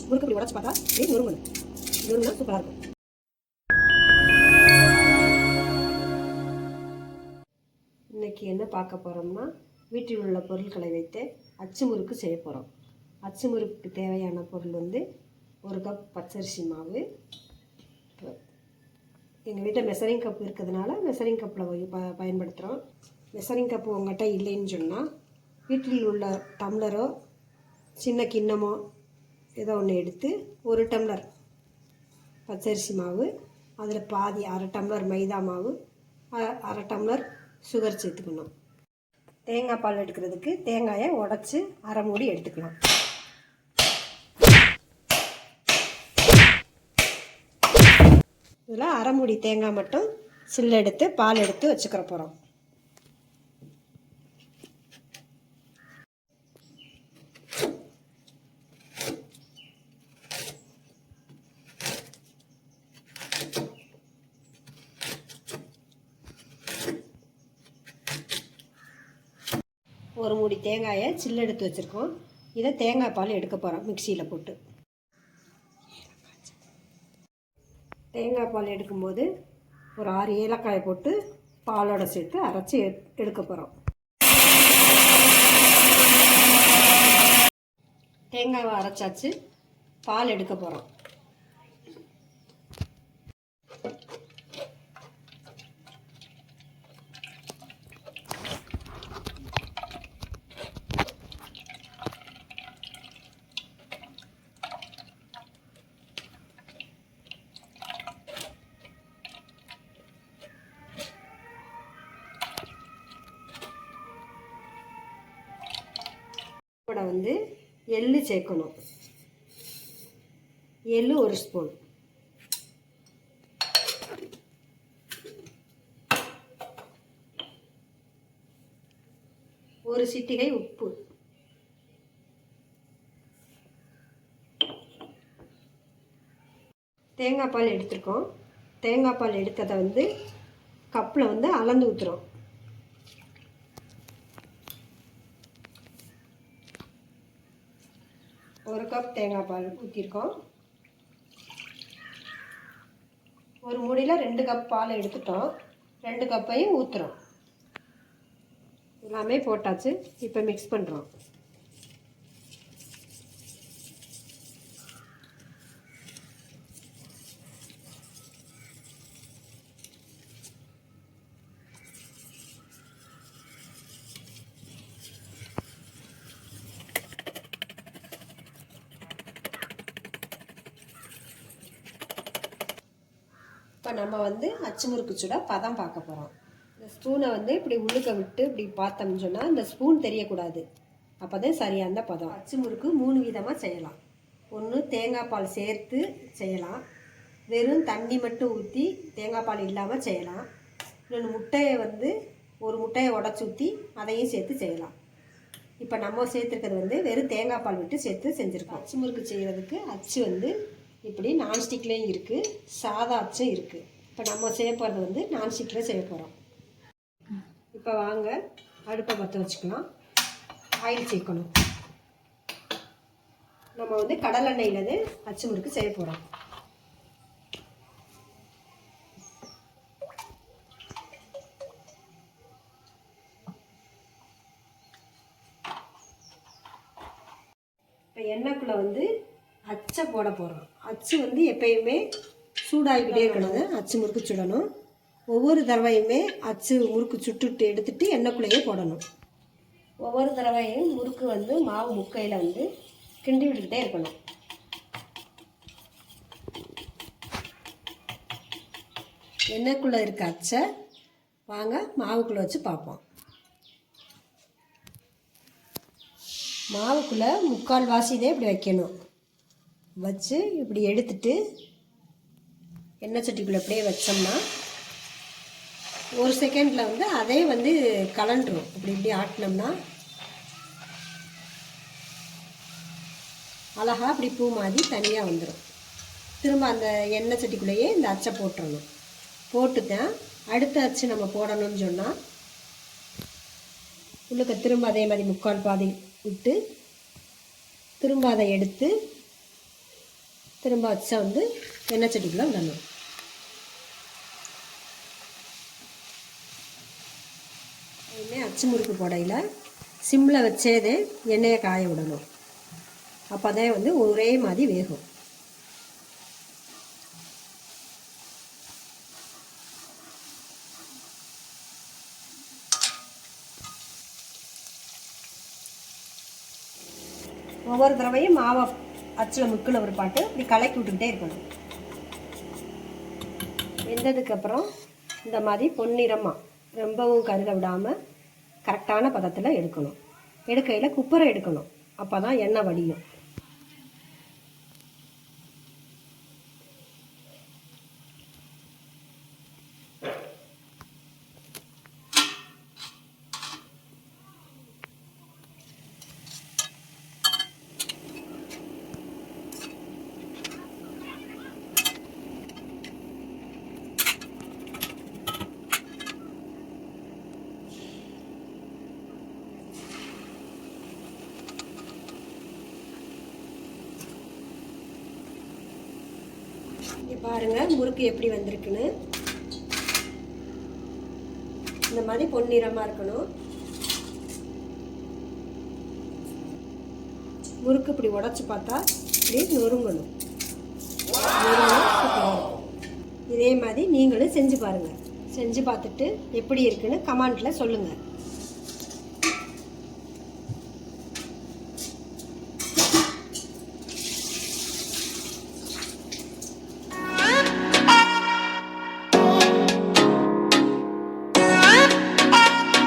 முறுக்கு இப்படி உடச்சு பார்த்தா நொறுங்கணும். நொறுங்கினா சூப்பராக இருக்கும். இன்றைக்கி என்ன பார்க்க போகிறோம்னா, வீட்டில் உள்ள பொருட்களை வைத்து அச்சு முறுக்கு செய்ய போகிறோம். அச்சு முறுக்குக்கு தேவையான பொருள் வந்து 1 கப் பச்சரிசி மாவு. எங்கள் வீட்டில் மெஷரிங் கப் இருக்கிறதுனால மெஷரிங் கப்பில் பயன்படுத்துகிறோம். மெஷரிங் கப்பு உங்கள்கிட்ட இல்லைன்னு சொன்னால் வீட்டில் உள்ள டம்ளரோ சின்ன கிண்ணமோ ஏதோ ஒன்று எடுத்து 1 டம்ளர் பச்சரிசி மாவு, அதில் பாதி 1/2 டம்ளர் மைதா மாவு, 1/2 டம்ளர் சுகர் சேர்த்துக்கணும். தேங்காய் பால் எடுக்கிறதுக்கு தேங்காயை உடச்சி 1/2 மூடி எடுத்துக்கலாம். இதில் 1/2 மூடி தேங்காய் மட்டும் சில்லு எடுத்து பால் எடுத்து வச்சுக்கிற போகிறோம். ஒரு மூடி தேங்காயை சில்லு எடுத்து வச்சுருக்கோம். இதை தேங்காய் பால் எடுக்க போகிறோம் மிக்சியில் போட்டு. தேங்காய் பால் எடுக்கும்போது ஒரு 6 ஏலக்காயை போட்டு பாலோடு சேர்த்து அரைச்சி எடுக்க போகிறோம். தேங்காவை அரைச்சாச்சு, பால் எடுக்க போகிறோம். கூட வந்து எள்ளு சேர்க்கணும். எள்ளு 1 ஸ்பூன், ஒரு சிட்டிகை உப்பு, தேங்காய் பால் எடுத்துருக்கோம். தேங்காய் பால் எடுத்ததை வந்து கப்பில் வந்து அளந்து ஊற்றுறோம். ஒரு கப் தேங்காய் பால் ஊற்றிருக்கோம். ஒரு மூடியில் 2 கப் பால் எடுத்துட்டோம். 2 கப்பையும் ஊற்றுறோம். எல்லாமே போட்டாச்சு. இப்போ மிக்ஸ் பண்ணுறோம். இப்போ நம்ம வந்து அச்சு முறுக்கு சுட பதம் பார்க்க போகிறோம். இந்த ஸ்பூனை வந்து இப்படி உள்ளுக்க விட்டு இப்படி பார்த்தோம்னு சொன்னால் இந்த ஸ்பூன் தெரியக்கூடாது. அப்போ தான் சரியான பதம். அச்சு முறுக்கு 3 விதமாக செய்யலாம். ஒன்று தேங்காய் பால் சேர்த்து செய்யலாம், வெறும் தண்ணி மட்டும் ஊற்றி தேங்காய் பால் இல்லாமல் செய்யலாம். இன்னொன்று முட்டையை வந்து ஒரு முட்டையை உடச்சி ஊற்றி அதையும் சேர்த்து செய்யலாம். இப்போ நம்ம சேர்த்துருக்கிறது வந்து வெறும் தேங்காய் பால் விட்டு சேர்த்து செஞ்சுருக்கோம். அச்சு முறுக்கு செய்கிறதுக்கு அச்சு வந்து இப்படி நான்ஸ்டிக்லேயும் இருக்குது, சாதா அச்சும் இருக்குது. இப்போ நம்ம செய்ய போகிறது வந்து நான்ஸ்டிக்கில் செய்ய போகிறோம். இப்போ வாங்க அடுப்பை பற்ற வச்சுக்கலாம். ஆயில் சேர்க்கணும். நம்ம வந்து கடலெண்ணெயில் அச்சு முறுக்கு செய்ய போகிறோம். இப்போ எண்ணெய்க்குள்ளே வந்து அச்சை போட போகிறோம். அச்சு வந்து எப்பயுமே சூடாகிக்கிட்டே இருக்கணும். அச்சு முறுக்கு சுடணும். ஒவ்வொரு தடவையுமே அச்சு முறுக்கு சுட்டுட்டு எடுத்துகிட்டு எண்ணெய்க்குள்ளேயே போடணும். ஒவ்வொரு தடவையும் முறுக்கு வந்து மாவு முக்கையில் வந்து கிண்டி விட்டுக்கிட்டே இருக்கணும். எண்ணெய்க்குள்ளே இருக்க அச்சை வாங்க மாவுக்குள்ளே வச்சு பார்ப்போம். மாவுக்குள்ளே 3/4 வாசிதே இப்படி வைக்கணும். வச்சு இப்படி எடுத்துட்டு எண்ணெய் சட்டிக்குள்ளே அப்படியே வச்சோம்னா 1 செகண்டில் வந்து அதே வந்து கலண்டுரும். இப்படி ஆட்டினோம்னா அழகாக அப்படி பூ மாதிரி தனியாக வந்துடும். திரும்ப அந்த எண்ணெய் சட்டிக்குள்ளேயே இந்த அச்சை போட்டுறணும். போட்டு தான் அடுத்த அச்சு நம்ம போடணும்னு சொன்னால் உள்ளுக்க திரும்ப அதே மாதிரி முக்கால் பாதி விட்டு திரும்ப அதை எடுத்து திரும்ப வச்சா வந்து எண்ணெய் சட்டிக்குள்ளே விடணும். இனிமேல் அச்சு முறுக்கு போடையில் சிம்மில் வச்சேதே எண்ணெயை காய விடணும். அப்போ தான் வந்து ஒரே மாதிரி வேகும். ஒவ்வொரு தடவையும் மாவை அச்சில் முக்கில் ஒரு பாட்டு இப்படி கலக்கி விட்டுக்கிட்டே இருக்கணும். வெந்ததுக்கப்புறம் இந்த மாதிரி பொன்னிறமாக ரொம்பவும் கருக விடாமல் கரெக்டான பதத்தில் எடுக்கணும். எடுக்கையில் குப்பரை எடுக்கணும். அப்போ தான் எண்ணெய் வடியும். இங்கே பாருங்கள் முறுக்கு எப்படி வந்திருக்குன்னு. இந்த மாதிரி பொன்னிறமாக இருக்கணும். முறுக்கு இப்படி உடச்சி பார்த்தா இப்படி நொறுங்கணும். இதே மாதிரி நீங்களும் செஞ்சு பாருங்கள். செஞ்சு பார்த்துட்டு எப்படி இருக்குன்னு கமெண்ட்டில் சொல்லுங்கள்.